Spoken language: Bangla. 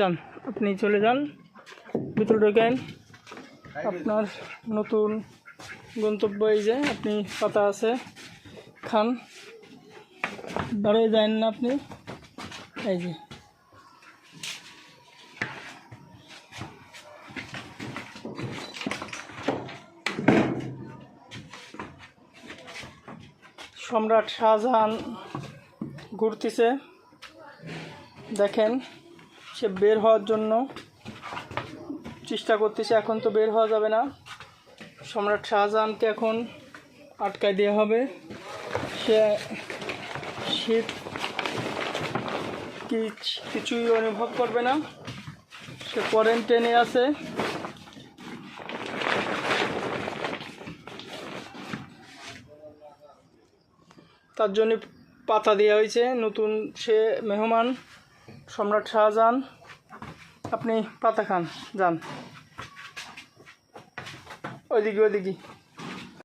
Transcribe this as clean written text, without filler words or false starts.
যান, আপনি চলে যান, ভিতরে ঢোকেন। আপনার নতুন গন্তব্য এই যে, আপনি পাতা আছে খান, দাঁড়িয়ে যান না আপনি, এই যে সম্রাট শাহজাহান ঘুরতেছে, দেখেন সে বের হওয়ার জন্য চেষ্টা করতেছে। এখন তো বের হওয়া যাবে না, সম্রাট শাহজাহানকে এখন আটকায় দেওয়া হবে। সে শীত কিছুই অনুভব করবে না, সে কোয়ারেন্টাইনে আছে। তার জন্য পাতা দেওয়া হয়েছে নতুন, সে মেহমান সম্রাট শাহজাহান। আপনি পাতা খান, যান ওইদিকে ওইদিকে।